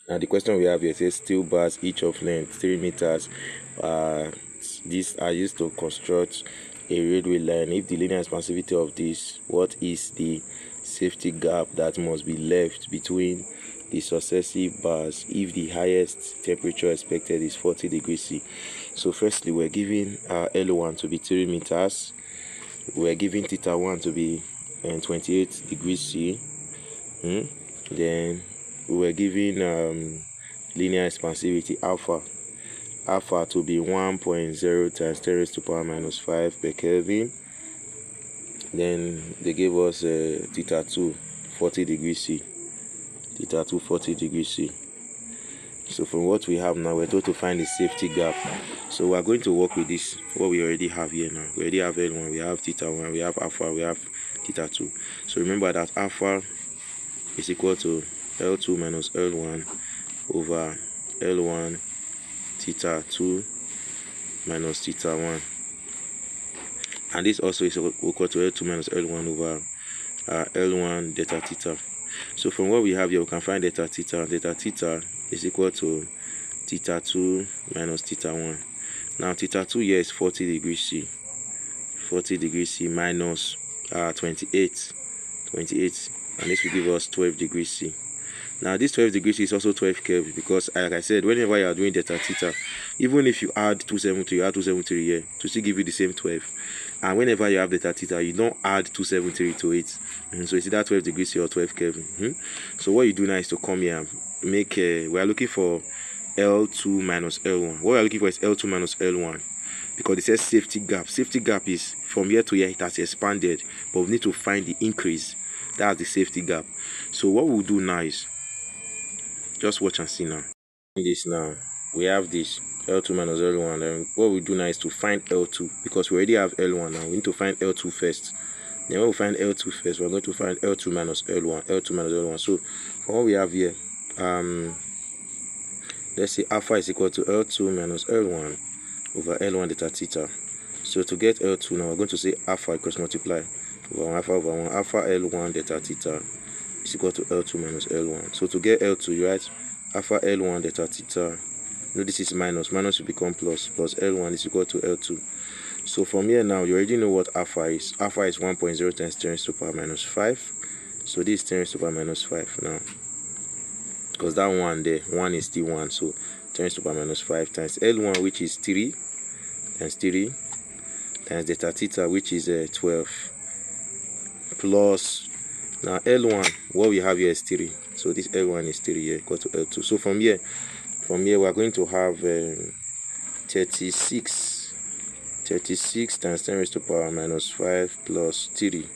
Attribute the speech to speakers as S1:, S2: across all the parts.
S1: Now the question we have here says steel bars each of length 3 meters. These are used to construct a railway line. If the linear expansivity of this, what is the safety gap that must be left between the successive bars if the highest temperature expected is 40 degrees C? So firstly, we're giving L1 to be 3 meters. We're giving theta 1 to be 28 degrees C. Then we're giving linear expansivity alpha to be 1.0 times 10 raised to power minus 5 per Kelvin. Then they gave us theta 2 40 degrees C. Theta 2 40 degrees C. So from what we have now, we're told to find the safety gap. So we're going to work with this, what we already have here now. We already have L1, we have theta 1, we have alpha, we have theta 2. So remember that alpha is equal to L2 minus L1 over L1 theta 2 minus theta 1. And this also is equal to L2 minus L1 over L1 delta theta. So from what we have here, we can find delta theta. Delta theta is equal to theta 2 minus theta 1. Now theta 2 here is 40 degrees C. 40 degrees C minus 28. And this will give us 12 degrees C. Now this 12 degrees C is also 12 Kelvin because, like I said, whenever you are doing delta theta, even if you add 273, you add 273 here to still give you the same 12. And whenever you have delta theta, you don't add 273 to it. So it's either 12 degrees C or 12 Kelvin. So what you do now is to come here and make we are looking for L2 minus L1. What we are looking for is L2 minus L1 because it says safety gap. Safety gap is from here to here, it has expanded, but we need to find the increase. That's the safety gap. So what we'll do now is just watch and see now. This now, we have this L2 minus L1, and what we do now is to find L2 because we already have L1 now. We need to find L2 first. Then when we find L2 first, we're going to find L2 minus L1. So from what we have here, let's say alpha is equal to L2 minus L1 over L1 delta theta. So to get L2 now, we're going to say alpha equals multiply over 1 alpha over 1 alpha L1 delta theta is equal to L2 minus L1. So to get L2, you write alpha L1 delta theta. No, this is minus will become plus L1 is equal to L2. So from here now, you already know what alpha is. Alpha is 1.0 times 10 raised to power minus 5. So this is 10 raised to power minus 5 now, because that one there, 1 is still 1, so 10 raised to power minus 5 times L1, which is 3 times delta theta, which is 12, plus now L1, what we have here is 3, so this L1 is 3 here, equal to L2. So from here we are going to have 36 times 10 raised to power minus 5 plus 3.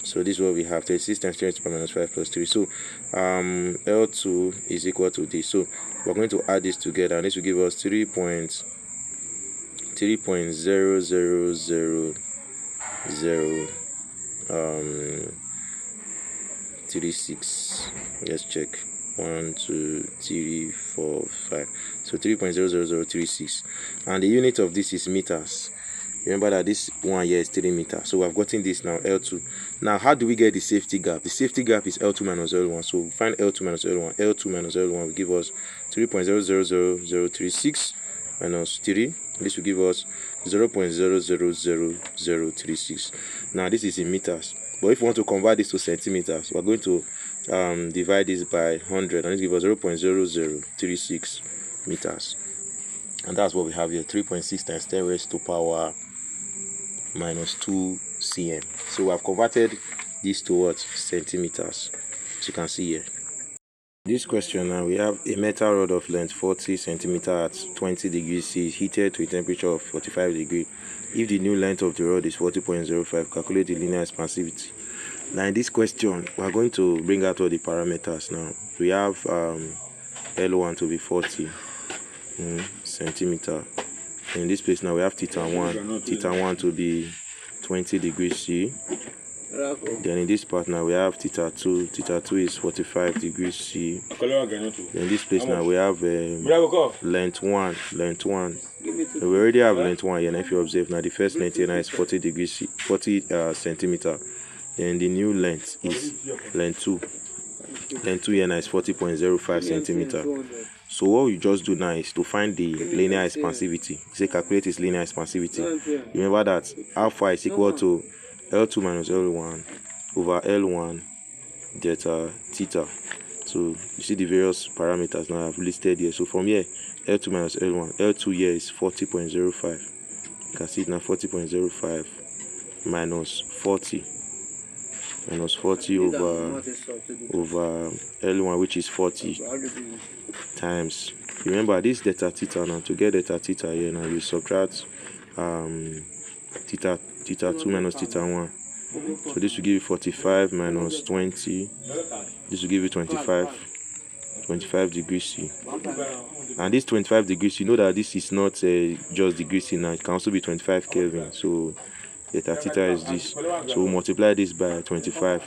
S1: So this is what we have, 36 times 10 raised to power minus 5 plus 3. So L2 is equal to this. So we're going to add this together, and this will give us 3.000036. Let's check. 1 2 3 4 5. So 3.00036, and the unit of this is meters. Remember that this one here is 3 meters. So we have gotten this now, L2. Now how do we get the safety gap? The safety gap is L2 minus L1. So we find L2 minus L1. L2 minus L1 will give us 3.000036 minus 3. This will give us 0.000036. Now this is in meters, but if you want to convert this to centimeters, we're going to divide this by 100, and it gives us 0.0036 meters. And that's what we have here, 3.6 times 10 raised to power minus 2 cm. So we have converted this to what? Centimeters, as you can see here. This question now, we have a metal rod of length 40 centimeters at 20 degrees C heated to a temperature of 45 degrees. If the new length of the rod is 40.05, calculate the linear expansivity. Now in this question, we are going to bring out all the parameters now. We have L1 to be 40 centimeter. In this place now, we have theta 1 to be 20 degrees C. Then in this part now, we have theta 2 is 45 degrees C. Then in this place now, we have length 1. We already have length 1 here, and if you observe now, the first length here now is 40 degrees C, 40 centimeter. Then the new length is length 2. then 2 here now is 40.05 centimeter. So what we just do now is to find the linear expansivity. Say calculate its linear expansivity. Remember that alpha is equal to L2 minus L1 over L1 delta theta. So you see the various parameters now I've listed here. So from here, L2 minus L1, L2 here is 40.05. You can see it now, 40.05 minus 40 over L1, which is 40, times, remember this delta theta. Now to get delta theta here, now you subtract theta 2 minus theta 1. So this will give you 45 minus 20. This will give you 25 degrees C. And this 25 degrees, you know that this is not just degrees C now, it can also be 25 Kelvin. So delta theta is this. So we multiply this by 25.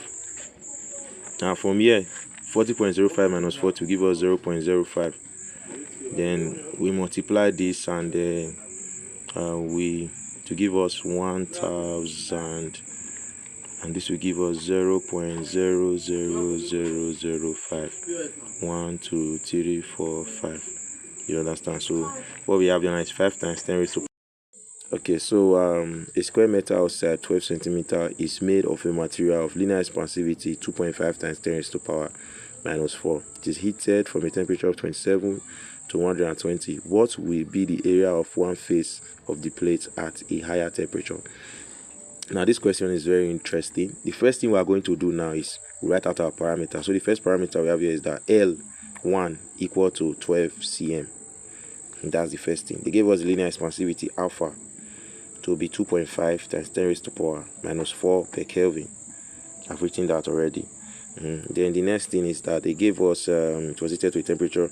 S1: Now from here, 40.05 minus 40 will give us 0.05. Then we multiply this and to give us 1000, and this will give us 0.00005. 1 2 3 4 5. You understand? So what we have here is 5 times 10 raised to. Okay, so a square meter outside 12 centimeter is made of a material of linear expansivity 2.5 times 10 raised to power minus 4. It is heated from a temperature of 27 to 120. What will be the area of one face of the plate at a higher temperature? Now this question is very interesting. The first thing we are going to do now is write out our parameter. So the first parameter we have here is that L1 equal to 12 cm. And that's the first thing. They gave us the linear expansivity alpha to be 2.5 times 10 raised to power minus 4 per Kelvin. I've written that already. Then the next thing is that they gave us it was heated to a temperature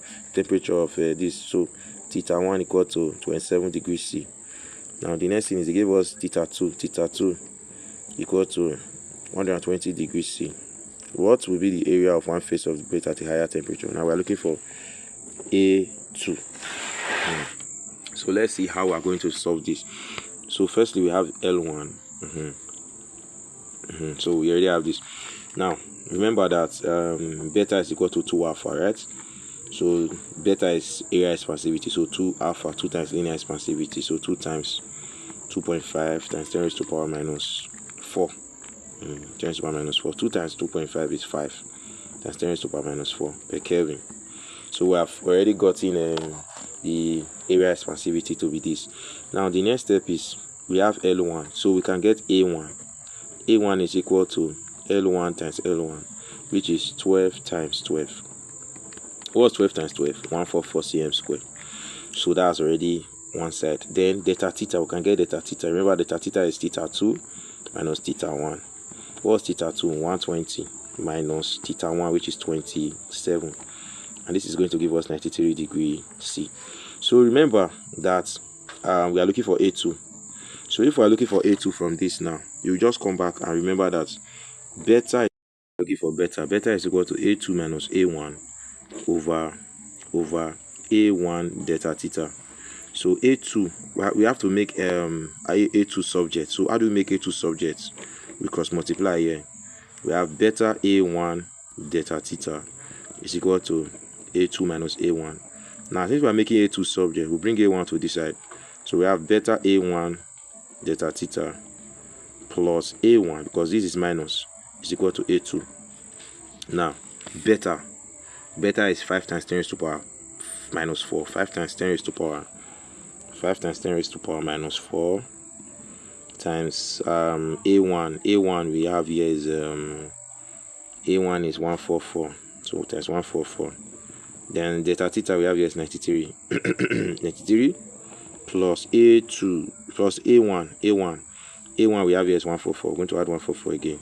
S1: of this, so theta 1 equal to 27 degrees C. Now the next thing is they gave us theta 2 equal to 120 degrees C. What will be the area of one face of the plate at a higher temperature? Now we are looking for A2. So let's see how we are going to solve this. So firstly we have L1. So we already have this. Now remember that beta is equal to 2 alpha, right? So beta is area expansivity, so 2 alpha, 2 times linear expansivity, so 2 times 2.5 times 10 raised to power minus 4. 10 raised to power minus 4. 2 times 2.5 is 5 times 10 raised to power minus 4 per Kelvin. So we have already gotten the area expansivity to be this. Now the next step is we have L1, so we can get A1. A1 is equal to L1 times L1, which is 12 times 12. What's 12 times 12? 144 cm squared. So that's already one side. Then delta theta, we can get delta theta. Remember delta theta is theta 2 minus theta 1. What's theta 2? 120 minus theta 1, which is 27. And this is going to give us 93 degrees C. So remember that we are looking for A2. So if we are looking for A2 from this now, you just come back and remember that beta is looking for beta. Beta is equal to A2 minus A1 over A1 delta theta. So A2, we have to make A2 subject. So how do we make A2 subjects? We cross multiply here. We have beta A1 delta theta is equal to A2 minus A1. Now since we are making A2 subject, we bring A1 to this side. So we have beta A1 delta theta plus A1, because this is minus, is equal to A2. Now beta is 5 times 10 raised to power minus 4. 5 times 10 raised to power 5 times 10 raised to power minus 4 times A1 we have here is A1 is 144, so times 144. Then delta theta we have here is 93. 93 plus A2 plus A1 we have here is 144. We're going to add 144 again,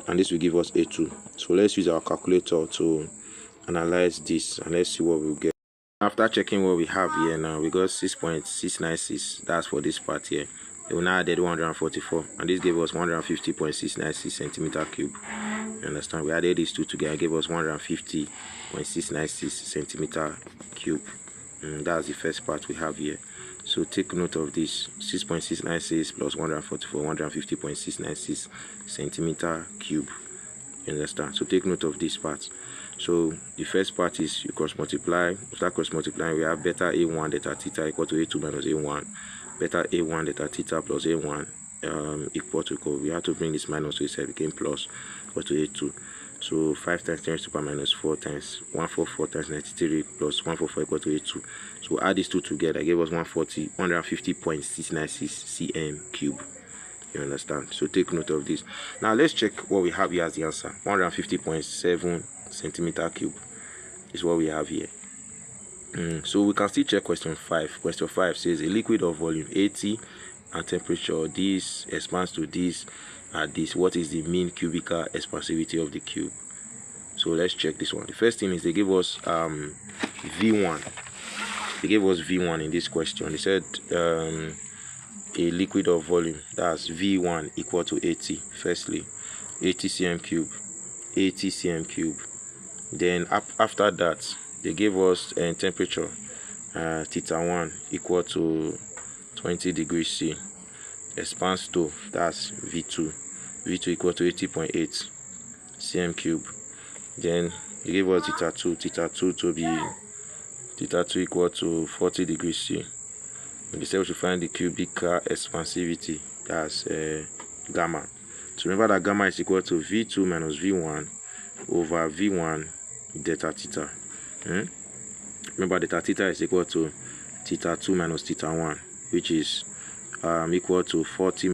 S1: and this will give us A2. So let's use our calculator to analyze this and let's see what we'll get. After checking what we have here now, we got 6.696. that's for this part here. We now added 144, and this gave us 150.696 centimeter cube. You understand? We added these two together, gave us 150.696 centimeter cube. That's the first part we have here. So take note of this: 6.696 plus 144, 150.696 centimeter cube. You understand? So take note of this part. So the first part is you cross multiply. After cross multiplying, we have beta a1 delta theta equal to a2 minus a1. Beta a1 delta theta plus a1 equal to we have to bring this minus to itself, became plus equal to a2. So 5 times 10 raised to the power minus 4 times 144 times 93 plus 144 equal to a2. So add these two together, gave us 150.696 cm cube. You understand? So take note of this. Now let's check what we have here as the answer. 150.7 centimeter cube is what we have here. So we can still check question 5. Question 5 says a liquid of volume 80 and temperature this expands to this at this. What is the mean cubical expansivity of the cube? So let's check this one. The first thing is they give us V1. They gave us V1 in this question. They said a liquid of volume, that's V1 equal to 80. Firstly, 80 cm cube, 80 cm cube. Then after that, they gave us temperature, theta 1 equal to 20 degrees C. Expands to, that's V2. V2 equal to 80.8 cm cube. Then they gave us theta 2 to be theta 2 equal to 40 degrees C. And they said we should find the cubical expansivity, that's gamma. So remember that gamma is equal to V2 minus V1 over V1 delta theta. Remember delta theta is equal to theta 2 minus theta 1, which is equal to 40